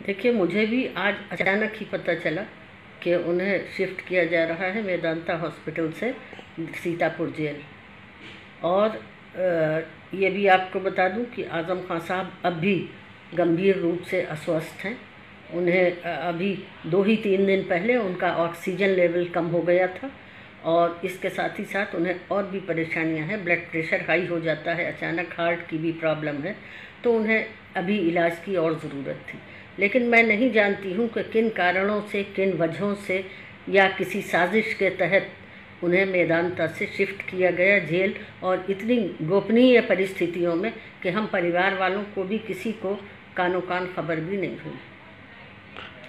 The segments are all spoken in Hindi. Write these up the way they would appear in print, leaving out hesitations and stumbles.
देखिए, मुझे भी आज अचानक ही पता चला कि उन्हें शिफ्ट किया जा रहा है मेदांता हॉस्पिटल से सीतापुर जेल। और ये भी आपको बता दूं कि आज़म खान साहब अब भी गंभीर रूप से अस्वस्थ हैं। उन्हें अभी 2 ही 3 दिन पहले उनका ऑक्सीजन लेवल कम हो गया था और इसके साथ ही साथ उन्हें और भी परेशानियां हैं। ब्लड प्रेशर हाई हो जाता है, अचानक हार्ट की भी प्रॉब्लम है, तो उन्हें अभी इलाज की और ज़रूरत थी। लेकिन मैं नहीं जानती हूँ कि किन कारणों से, किन वजहों से या किसी साजिश के तहत उन्हें मेदांता से शिफ्ट किया गया जेल, और इतनी गोपनीय परिस्थितियों में कि हम परिवार वालों को भी किसी को कानो कान खबर भी नहीं हुई।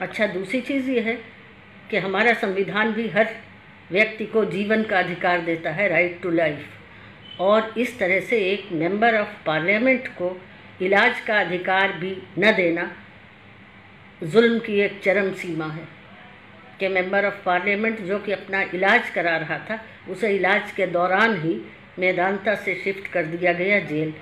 अच्छा, दूसरी चीज़ ये है कि हमारा संविधान भी हर व्यक्ति को जीवन का अधिकार देता है, राइट टू लाइफ, और इस तरह से एक मेंबर ऑफ पार्लियामेंट को इलाज का अधिकार भी न देना जुल्म की एक चरम सीमा है कि मेंबर ऑफ पार्लियामेंट जो कि अपना इलाज करा रहा था, उसे इलाज के दौरान ही मेदांता से शिफ्ट कर दिया गया जेल।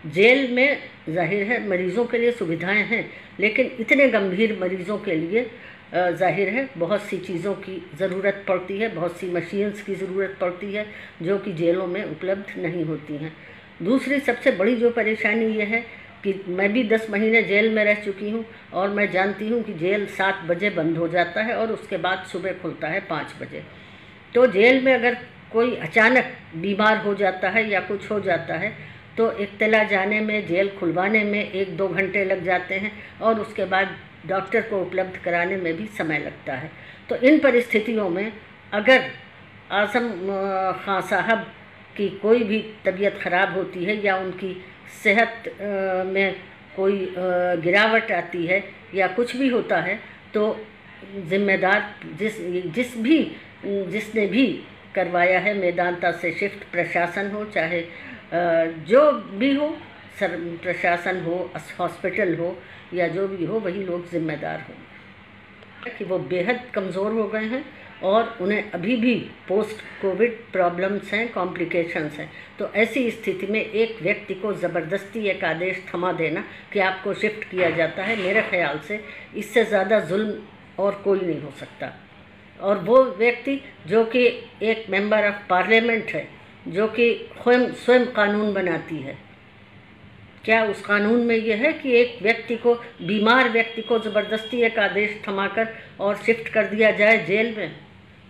जेल में जाहिर है मरीज़ों के लिए सुविधाएं हैं, लेकिन इतने गंभीर मरीज़ों के लिए जाहिर है बहुत सी चीज़ों की ज़रूरत पड़ती है, बहुत सी मशीन्स की ज़रूरत पड़ती है जो कि जेलों में उपलब्ध नहीं होती हैं। दूसरी सबसे बड़ी जो परेशानी ये है कि मैं भी 10 महीने जेल में रह चुकी हूँ और मैं जानती हूँ कि जेल 7 बजे बंद हो जाता है और उसके बाद सुबह खुलता है 5 बजे। तो जेल में अगर कोई अचानक बीमार हो जाता है या कुछ हो जाता है तो इत्तला जाने में, जेल खुलवाने में 1-2 घंटे लग जाते हैं और उसके बाद डॉक्टर को उपलब्ध कराने में भी समय लगता है। तो इन परिस्थितियों में अगर आज़म खान साहब की कोई भी तबीयत ख़राब होती है या उनकी सेहत में कोई गिरावट आती है या कुछ भी होता है, तो जिम्मेदार जिसने भी करवाया है मेदांता से शिफ्ट, प्रशासन हो चाहे जो भी हो, प्रशासन हो, हॉस्पिटल हो या जो भी हो, वही लोग जिम्मेदार हों कि वो बेहद कमज़ोर हो गए हैं और उन्हें अभी भी पोस्ट कोविड प्रॉब्लम्स हैं, कॉम्प्लिकेशंस हैं। तो ऐसी स्थिति में एक व्यक्ति को ज़बरदस्ती एक आदेश थमा देना कि आपको शिफ्ट किया जाता है, मेरे ख़्याल से इससे ज़्यादा जुल्म और कोई नहीं हो सकता। और वो व्यक्ति जो कि एक मेंबर ऑफ पार्लियामेंट है, जो कि स्वयं कानून बनाती है, क्या उस कानून में यह है कि एक व्यक्ति को, बीमार व्यक्ति को ज़बरदस्ती एक आदेश थमाकर और शिफ्ट कर दिया जाए जेल में,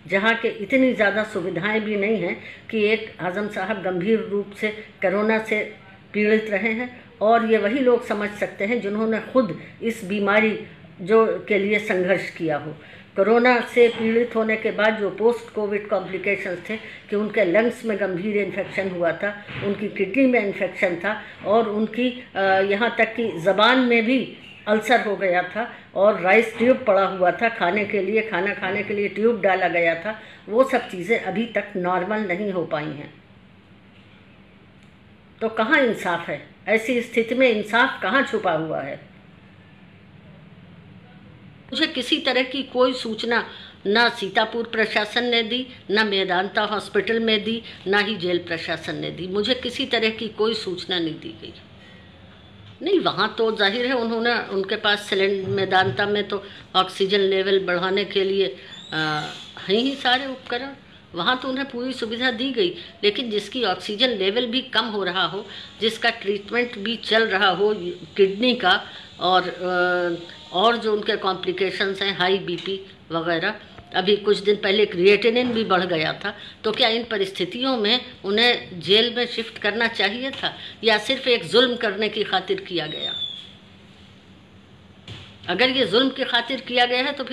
जहाँ के इतनी ज़्यादा सुविधाएं भी नहीं हैं कि एक आज़म साहब गंभीर रूप से कोरोना से पीड़ित रहे हैं। और ये वही लोग समझ सकते हैं जिन्होंने खुद इस बीमारी जो के लिए संघर्ष किया हो। कोरोना से पीड़ित होने के बाद जो पोस्ट कोविड कॉम्प्लिकेशंस थे कि उनके लंग्स में गंभीर इन्फेक्शन हुआ था, उनकी किडनी में इन्फेक्शन था और उनकी यहाँ तक कि ज़बान में भी अल्सर हो गया था और राइस ट्यूब पड़ा हुआ था, खाने के लिए, खाना खाने के लिए ट्यूब डाला गया था। वो सब चीज़ें अभी तक नॉर्मल नहीं हो पाई हैं। तो कहाँ इंसाफ है? ऐसी स्थिति में इंसाफ कहाँ छुपा हुआ है? मुझे किसी तरह की कोई सूचना ना सीतापुर प्रशासन ने दी, ना मेदांता हॉस्पिटल में दी, ना ही जेल प्रशासन ने दी। मुझे किसी तरह की कोई सूचना नहीं दी गई। नहीं, वहाँ तो जाहिर है उन्होंने, उनके पास मेदांता में तो ऑक्सीजन लेवल बढ़ाने के लिए हैं ही सारे उपकरण, वहाँ तो उन्हें पूरी सुविधा दी गई। लेकिन जिसकी ऑक्सीजन लेवल भी कम हो रहा हो, जिसका ट्रीटमेंट भी चल रहा हो किडनी का, और जो उनके कॉम्प्लिकेशंस हैं, हाई बीपी वगैरह, अभी कुछ दिन पहले क्रिएटिनिन भी बढ़ गया था, तो क्या इन परिस्थितियों में उन्हें जेल में शिफ्ट करना चाहिए था या सिर्फ एक जुल्म करने की खातिर किया गया? अगर ये जुल्म की खातिर किया गया है तो फिर